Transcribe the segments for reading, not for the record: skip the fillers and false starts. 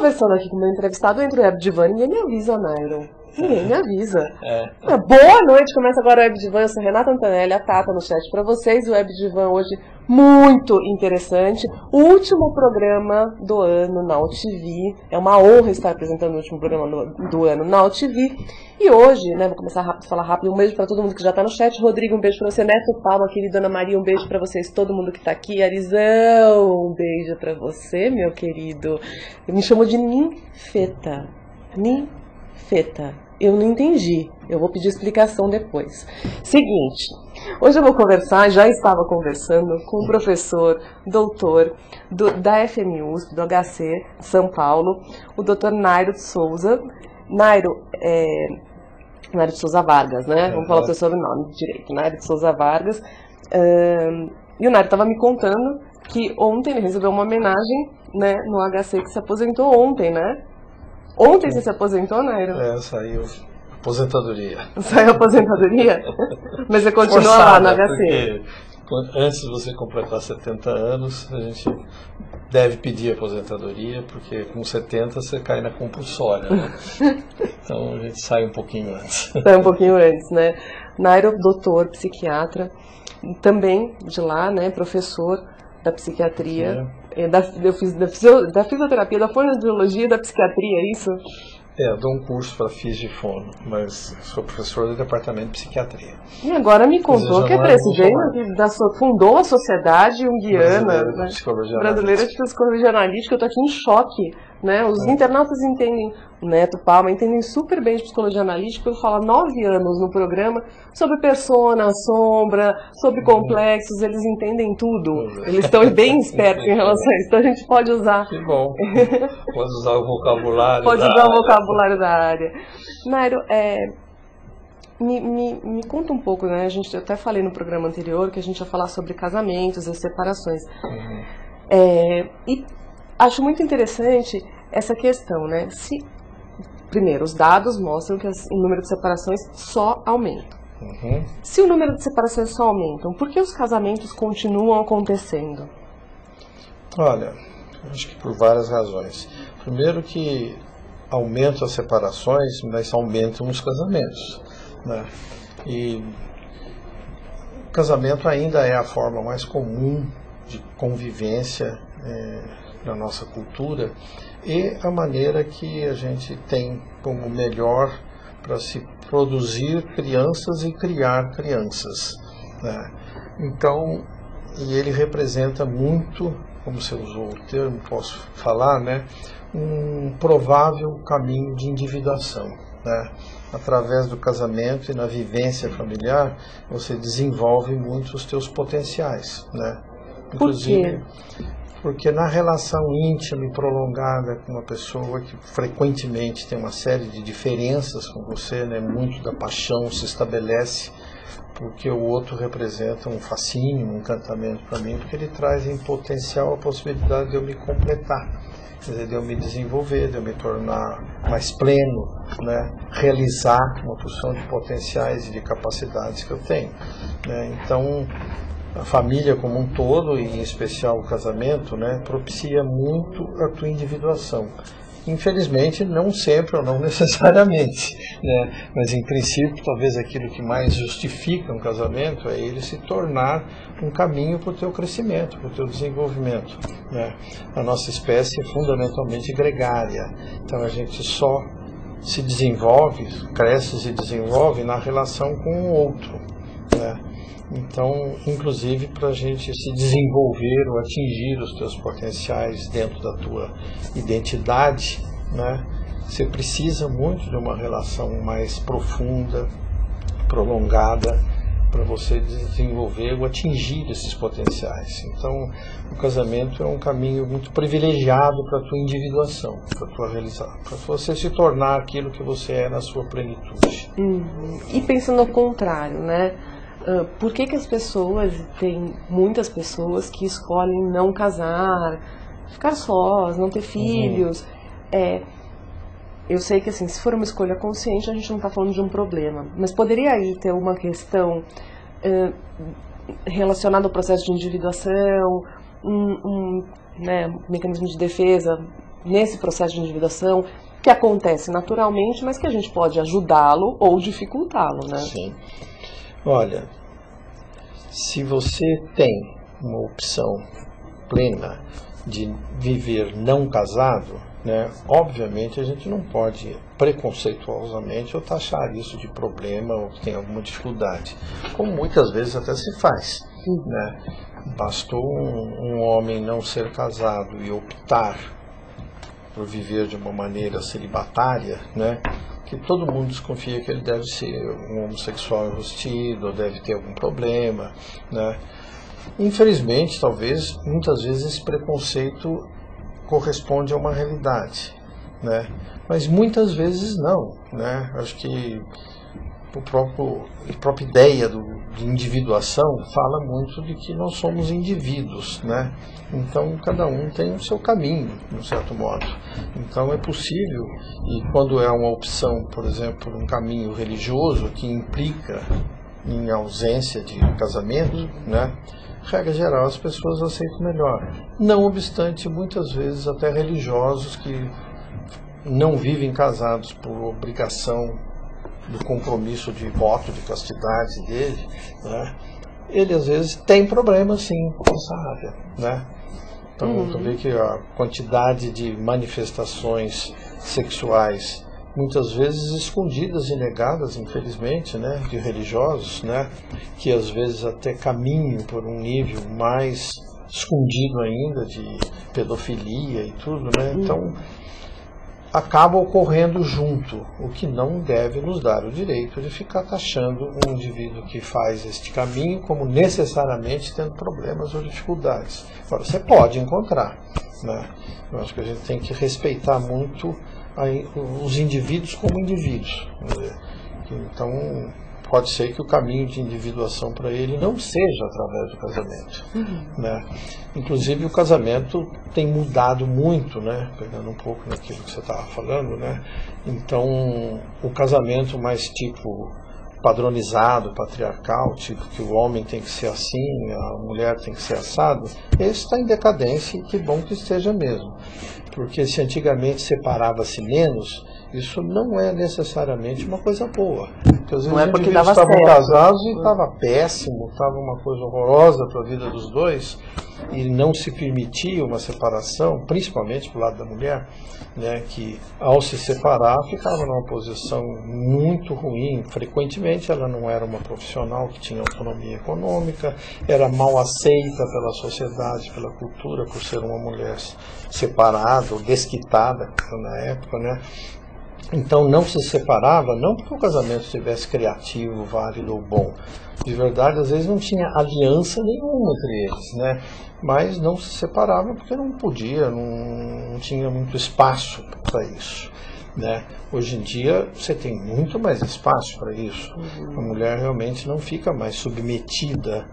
conversando aqui com o meu entrevistado, entra o Web Divan, ninguém me avisa, Nairo. Ninguém me avisa. Boa noite, começa agora o Web Divan, eu sou Renata Antonelli, a Tata no chat pra vocês. O Web Divan hoje muito interessante. O último programa do ano na UTV. É uma honra estar apresentando o último programa do ano na UTV. E hoje, né, vou começar rápido, falar rápido. Um beijo pra todo mundo que já tá no chat. Rodrigo, um beijo pra você. Neto Palma, querida Ana Maria, um beijo pra vocês. Todo mundo que tá aqui. Arizão, um beijo pra você, meu querido. Me chamou de Ninfeta. Ninfeta. Eu não entendi. Eu vou pedir explicação depois. Seguinte, hoje eu vou conversar, já estava conversando com o professor, doutor da FMUSP, do HC São Paulo, o doutor Nairo de Souza. Nairo de Souza Vargas, né? Vamos falar o seu sobrenome direito. Nairo de Souza Vargas. E o Nairo estava me contando que ontem ele recebeu uma homenagem, né, no HC, que se aposentou ontem, né? Ontem você se aposentou, Nairo? Saiu aposentadoria. Saiu aposentadoria? Mas você continua forçada, lá no HC? Porque antes de você completar 70 anos, a gente deve pedir aposentadoria, porque com 70 você cai na compulsória, né? Então a gente sai um pouquinho antes. Sai um pouquinho antes, né? Nairo, doutor, psiquiatra, também de lá, né, professor da psiquiatria. Da fisioterapia, da fonoaudiologia e da psiquiatria, é isso? Eu dou um curso para FIS de fono, mas sou professor do departamento de psiquiatria. E agora me contou que é presidente, fundou a Sociedade Junguiana Brasileira de Psicologia Analítica. Eu estou aqui em choque, né? Os internautas entendem, o Neto Palma, entendem super bem de psicologia analítica. Eu falo há 9 anos no programa sobre persona, sombra, sobre complexos, eles entendem tudo. Eles estão bem espertos em relação a isso, então a gente pode usar. Que bom. Pode usar o vocabulário da área. Nairo, me conta um pouco, né? Eu até falei no programa anterior que a gente ia falar sobre casamentos e separações. E acho muito interessante essa questão, né? Primeiro, os dados mostram que o número de separações só aumenta. Se o número de separações só aumentam, por que os casamentos continuam acontecendo? Olha, acho que por várias razões. Primeiro que aumentam as separações, mas aumentam os casamentos, né? E o casamento ainda é a forma mais comum de convivência na nossa cultura e a maneira que a gente tem como melhor para se produzir crianças e criar crianças, né? Então, e ele representa muito, como você usou o termo, posso falar, né, um provável caminho de individuação, né? Através do casamento e na vivência familiar, você desenvolve muito os teus potenciais, né? Inclusive, por quê? Porque na relação íntima e prolongada com uma pessoa que frequentemente tem uma série de diferenças com você, né, muito da paixão se estabelece, porque o outro representa um fascínio, um encantamento para mim, porque ele traz em potencial a possibilidade de eu me completar, quer dizer, de eu me desenvolver, de eu me tornar mais pleno, né, realizar uma porção de potenciais e de capacidades que eu tenho, né? Então, a família como um todo, e em especial o casamento, né, propicia muito a tua individuação. Infelizmente, não sempre ou não necessariamente, né? Mas em princípio, talvez aquilo que mais justifica um casamento é ele se tornar um caminho para o teu crescimento, para o teu desenvolvimento, né? A nossa espécie é fundamentalmente gregária, então a gente só se desenvolve, cresce e se desenvolve na relação com o outro, né? Então, inclusive, para a gente se desenvolver ou atingir os teus potenciais dentro da tua identidade, né, você precisa muito de uma relação mais profunda, prolongada, para você desenvolver ou atingir esses potenciais. Então, o casamento é um caminho muito privilegiado para a tua individuação, para tua realizar, para você se tornar aquilo que você é na sua plenitude. E pensando ao contrário, né? Por que as pessoas, tem muitas pessoas que escolhem não casar, ficar sós, não ter filhos? Eu sei que, assim, se for uma escolha consciente, a gente não está falando de um problema, mas poderia aí ter uma questão relacionada ao processo de individuação, um mecanismo de defesa nesse processo de endividação, que acontece naturalmente, mas que a gente pode ajudá-lo ou dificultá-lo, né? Sim. Olha, se você tem uma opção plena de viver não casado, né, obviamente a gente não pode preconceituosamente ou taxar isso de problema ou que tem alguma dificuldade, como muitas vezes até se faz, né? Bastou um homem não ser casado e optar por viver de uma maneira celibatária, né, que todo mundo desconfia que ele deve ser um homossexual enrustido, ou deve ter algum problema, né. Infelizmente, talvez, muitas vezes esse preconceito corresponde a uma realidade, né, mas muitas vezes não, né. Acho que a própria ideia de individuação fala muito de que nós somos indivíduos, né? Então cada um tem o seu caminho, de um certo modo. Então é possível, e quando é uma opção, por exemplo, um caminho religioso que implica em ausência de casamento, né? Regra geral, as pessoas aceitam melhor. Não obstante, muitas vezes até religiosos que não vivem casados por obrigação do compromisso de voto de castidade dele, né, ele às vezes tem problema sim com essa área, né? Então tu vê que a quantidade de manifestações sexuais muitas vezes escondidas e negadas, infelizmente, né, de religiosos, né, que às vezes até caminham por um nível mais escondido ainda de pedofilia e tudo, né? Então acaba ocorrendo junto, o que não deve nos dar o direito de ficar taxando um indivíduo que faz este caminho como necessariamente tendo problemas ou dificuldades. Agora, você pode encontrar, né? Eu acho que a gente tem que respeitar muito os indivíduos como indivíduos. Então, pode ser que o caminho de individuação para ele não seja através do casamento, né? Inclusive o casamento tem mudado muito, né? Pegando um pouco naquilo que você estava falando, né? Então o casamento mais tipo padronizado, patriarcal, tipo que o homem tem que ser assim, a mulher tem que ser assado, esse está em decadência e que bom que esteja mesmo. Porque se antigamente separava-se menos, isso não é necessariamente uma coisa boa. Porque às vezes os indivíduos estavam casados e estava péssimo, estava uma coisa horrorosa para a vida dos dois, e não se permitia uma separação, principalmente para o lado da mulher, né, que ao se separar ficava numa posição muito ruim. Frequentemente ela não era uma profissional que tinha autonomia econômica, era mal aceita pela sociedade, pela cultura, por ser uma mulher separada ou desquitada na época, né? Então não se separava, não porque o casamento estivesse criativo, válido ou bom. De verdade, às vezes não tinha aliança nenhuma entre eles, né? Mas não se separava porque não podia, não tinha muito espaço para isso, né? Hoje em dia você tem muito mais espaço para isso. A mulher realmente não fica mais submetida,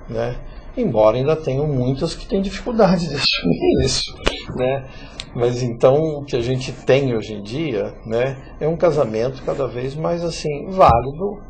né? Embora ainda tenham muitas que têm dificuldade de assumir isso, né? Mas então o que a gente tem hoje em dia, né, é um casamento cada vez mais assim válido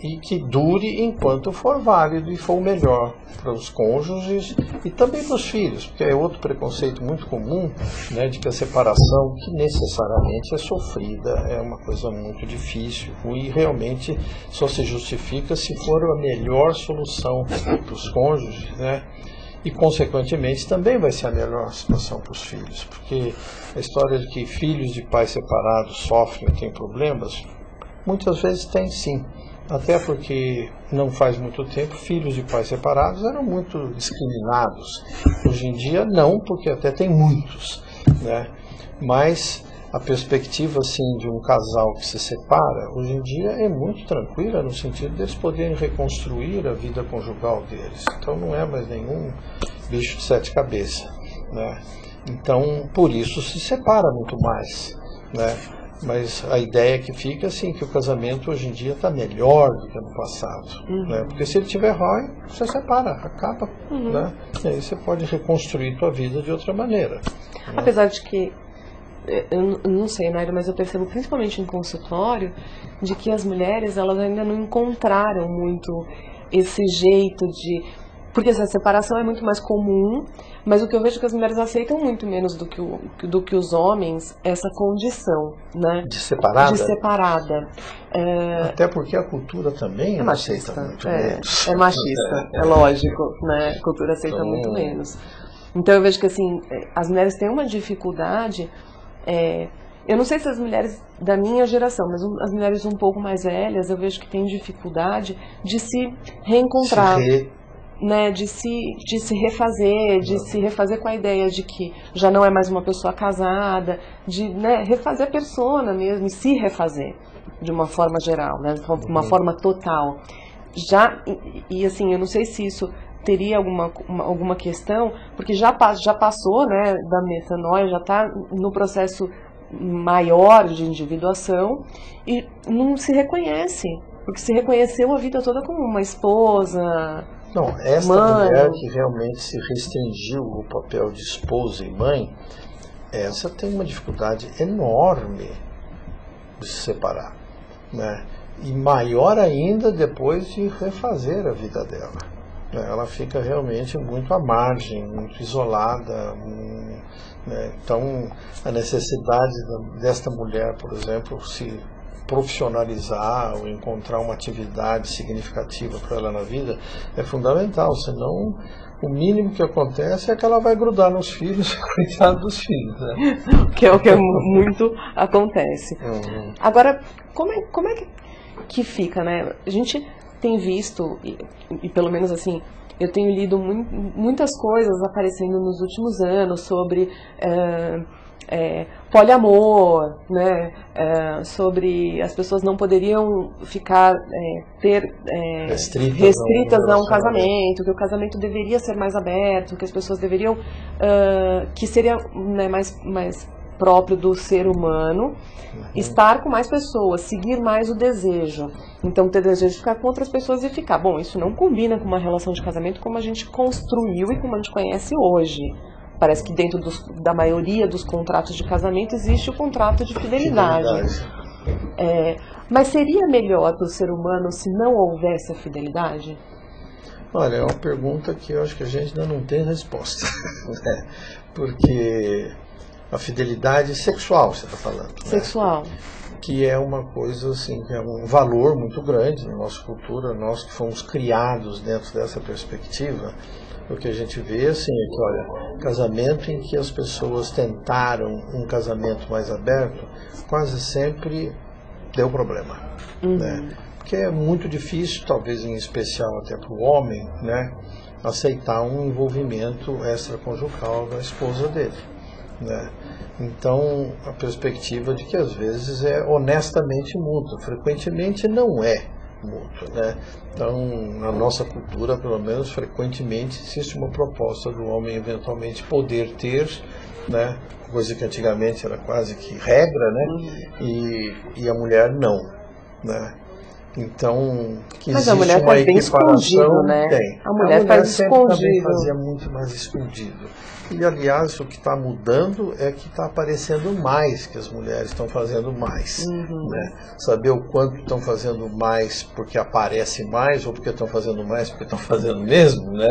e que dure enquanto for válido e for o melhor para os cônjuges e também para os filhos, porque é outro preconceito muito comum, né, de que a separação, que necessariamente é sofrida, é uma coisa muito difícil e realmente só se justifica se for a melhor solução para os cônjuges, né? E, consequentemente, também vai ser a melhor situação para os filhos, porque a história de que filhos de pais separados sofrem e têm problemas, muitas vezes tem sim, até porque não faz muito tempo filhos de pais separados eram muito discriminados. Hoje em dia não, porque até tem muitos, né? Mas a perspectiva assim, de um casal que se separa, hoje em dia é muito tranquila, no sentido de eles poderem reconstruir a vida conjugal deles. Então não é mais nenhum bicho de sete cabeças, né? Então, por isso se separa muito mais, né? Mas a ideia que fica assim, que o casamento hoje em dia está melhor do que no passado, né? Porque se ele tiver ruim, você separa, acaba, né? E aí você pode reconstruir tua vida de outra maneira, né? Apesar de que eu não sei, Naira, mas eu percebo principalmente em consultório de que as mulheres, elas ainda não encontraram muito esse jeito de Porque essa separação é muito mais comum, mas o que eu vejo é que as mulheres aceitam muito menos do que os homens essa condição, né? De separada? De separada. Até porque a cultura também é machista, aceita muito menos. É machista, é lógico, né? A cultura aceita muito menos. Então eu vejo que assim, as mulheres têm uma dificuldade, eu não sei se as mulheres da minha geração, mas as mulheres um pouco mais velhas, eu vejo que têm dificuldade de se reencontrar. Né, de se refazer com a ideia de que já não é mais uma pessoa casada, de, né, refazer a persona mesmo, e se refazer de uma forma geral, né, de uma forma total. E assim, eu não sei se isso teria alguma questão, porque já passou, né, da metanoia, já está no processo maior de individuação e não se reconhece, porque se reconheceu a vida toda como uma esposa. Não, esta mulher que realmente se restringiu o papel de esposa e mãe, essa tem uma dificuldade enorme de se separar, né? E maior ainda depois de refazer a vida dela. Ela fica realmente muito à margem, muito isolada. Né? Então, a necessidade desta mulher, por exemplo, se profissionalizar ou encontrar uma atividade significativa para ela na vida é fundamental, senão o mínimo que acontece é que ela vai grudar nos filhos e cuidar dos filhos, né? Que é o que muito acontece. Agora, como é que fica, né? A gente tem visto, e pelo menos assim, eu tenho lido muitas coisas aparecendo nos últimos anos sobre poliamor, né? Sobre as pessoas não poderiam ficar restritas a um casamento, que o casamento deveria ser mais aberto, que as pessoas deveriam, que seria, né, mais próprio do ser humano, estar com mais pessoas, seguir mais o desejo. Então, ter desejo de ficar com outras pessoas e ficar. Bom, isso não combina com uma relação de casamento como a gente construiu e como a gente conhece hoje. Parece que dentro da maioria dos contratos de casamento existe o contrato de fidelidade. Mas seria melhor para o ser humano se não houvesse a fidelidade? Olha, é uma pergunta que eu acho que a gente ainda não tem resposta. Né? Porque a fidelidade sexual, você está falando. Sexual. Né? Que é uma coisa assim, que é um valor muito grande na nossa cultura, nós que fomos criados dentro dessa perspectiva. O que a gente vê assim, é que, olha, casamento em que as pessoas tentaram um casamento mais aberto, quase sempre deu problema. Né? Porque é muito difícil, talvez em especial até para o homem, né, aceitar um envolvimento extraconjugal da esposa dele. Né? Então, a perspectiva de que às vezes é honestamente mútuo, frequentemente não é mútuo, né? Então, na nossa cultura, pelo menos, frequentemente existe uma proposta do homem eventualmente poder ter, né? Coisa que antigamente era quase que regra, né? E a mulher não, né? Então, que mas a mulher faz bem escondido, né? Tem. A mulher faz sempre escondido. Também fazia muito mais escondido. E, aliás, o que está mudando é que está aparecendo mais, que as mulheres estão fazendo mais. Né? Saber o quanto estão fazendo mais porque aparece mais, ou porque estão fazendo mais porque estão fazendo mesmo, né?